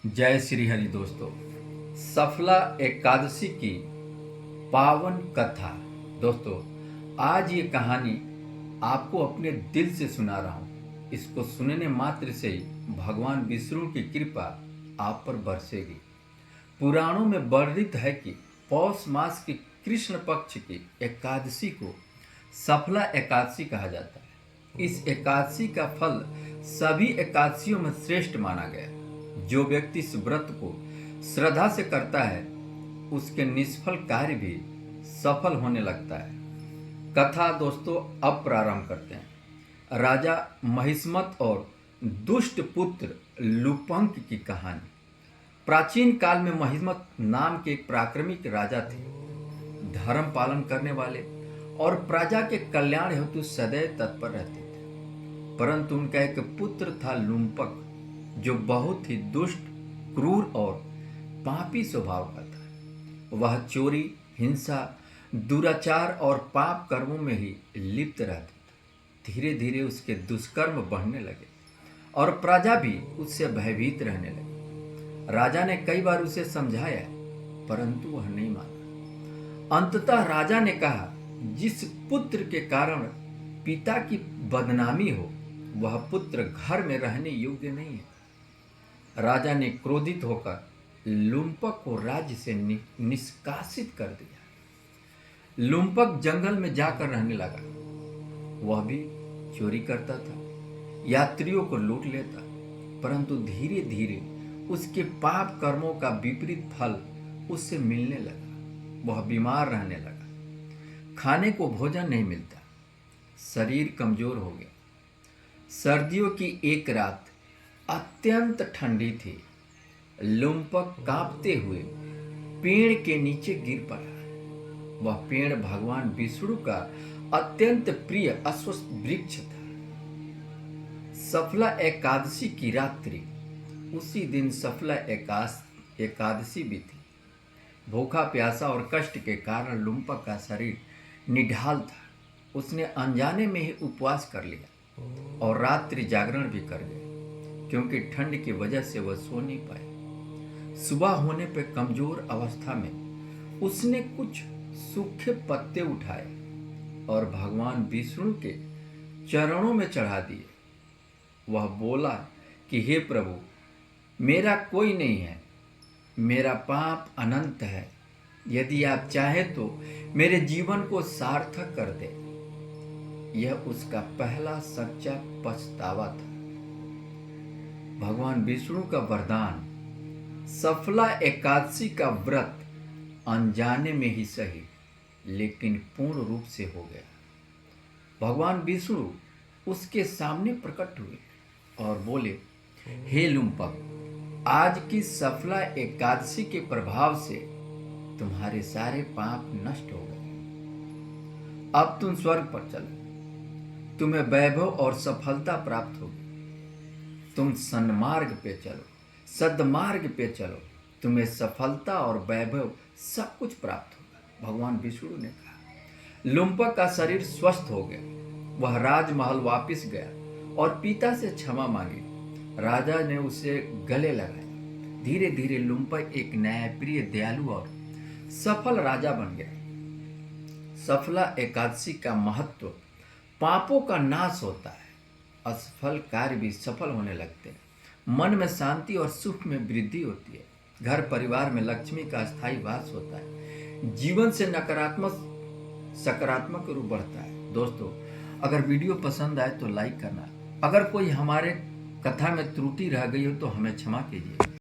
जय श्री हरि दोस्तों। सफला एकादशी की पावन कथा। दोस्तों, आज ये कहानी आपको अपने दिल से सुना रहा हूँ। इसको सुनने मात्र से ही भगवान विष्णु की कृपा आप पर बरसेगी। पुराणों में वर्णित है कि पौष मास की कृष्ण पक्ष की एकादशी को सफला एकादशी कहा जाता है। इस एकादशी का फल सभी एकादशियों में श्रेष्ठ माना गया। जो व्यक्ति इस व्रत को श्रद्धा से करता है उसके निष्फल कार्य भी सफल होने लगता है। कथा दोस्तों, अब प्रारंभ करते हैं। राजा महिष्मत और दुष्ट पुत्र लुपंक की कहानी। प्राचीन काल में महिष्मत नाम के एक पराक्रमिक राजा थे। धर्म पालन करने वाले और प्रजा के कल्याण हेतु सदैव तत्पर रहते थे। परंतु उनका एक पुत्र था लुम्पक, जो बहुत ही दुष्ट, क्रूर और पापी स्वभाव का था। वह चोरी, हिंसा, दुराचार और पाप कर्मों में ही लिप्त रहता था। धीरे धीरे उसके दुष्कर्म बढ़ने लगे और प्रजा भी उससे भयभीत रहने लगी। राजा ने कई बार उसे समझाया, परंतु वह नहीं माना। अंततः राजा ने कहा, जिस पुत्र के कारण पिता की बदनामी हो, वह पुत्र घर में रहने योग्य नहीं है। राजा ने क्रोधित होकर लुम्पक को राज्य से निष्कासित कर दिया। लुम्पक जंगल में जाकर रहने लगा। वह भी चोरी करता था, यात्रियों को लूट लेता, परंतु धीरे धीरे उसके पाप कर्मों का विपरीत फल उससे मिलने लगा। वह बीमार रहने लगा, खाने को भोजन नहीं मिलता, शरीर कमजोर हो गया। सर्दियों की एक रात अत्यंत ठंडी थी। लुम्पक कांपते हुए पेड़ के नीचे गिर पड़ा। वह पेड़ भगवान विष्णु का अत्यंत प्रिय अश्वत्थ वृक्ष था। सफला एकादशी की रात्रि, उसी दिन सफला एकादशी भी थी। भूखा प्यासा और कष्ट के कारण लुम्पक का शरीर निढाल था। उसने अनजाने में ही उपवास कर लिया और रात्रि जागरण भी कर गया, क्योंकि ठंड की वजह से वह सो नहीं पाए। सुबह होने पर कमजोर अवस्था में उसने कुछ सूखे पत्ते उठाए और भगवान विष्णु के चरणों में चढ़ा दिए। वह बोला कि हे प्रभु, मेरा कोई नहीं है, मेरा पाप अनंत है। यदि आप चाहें तो मेरे जीवन को सार्थक कर दे। यह उसका पहला सच्चा पछतावा था। भगवान विष्णु का वरदान। सफला एकादशी का व्रत अनजाने में ही सही, लेकिन पूर्ण रूप से हो गया। भगवान विष्णु उसके सामने प्रकट हुए और बोले, हे लुम्पक, आज की सफला एकादशी के प्रभाव से तुम्हारे सारे पाप नष्ट हो गए। अब तुम स्वर्ग पर चलो, तुम्हें वैभव और सफलता प्राप्त होगी। तुम सन्मार्ग पे चलो, सद्मार्ग पे चलो, तुम्हें सफलता और वैभव सब कुछ प्राप्त होगा। भगवान विष्णु ने कहा। लुम्पक का शरीर स्वस्थ हो गया। वह राजमहल वापस गया और पिता से क्षमा मांगी। राजा ने उसे गले लगाया। धीरे धीरे लुम्पक एक न्यायप्रिय, दयालु और सफल राजा बन गया। सफला एकादशी का महत्व। पापों का नाश होता है, असफल कार्य भी सफल होने लगते हैं। मन में शांति और सुख में वृद्धि होती है। घर परिवार में लक्ष्मी का स्थायी वास होता है। जीवन से नकारात्मक सकारात्मक रूप बढ़ता है। दोस्तों, अगर वीडियो पसंद आए तो लाइक करना। अगर कोई हमारे कथा में त्रुटि रह गई हो तो हमें क्षमा कीजिए।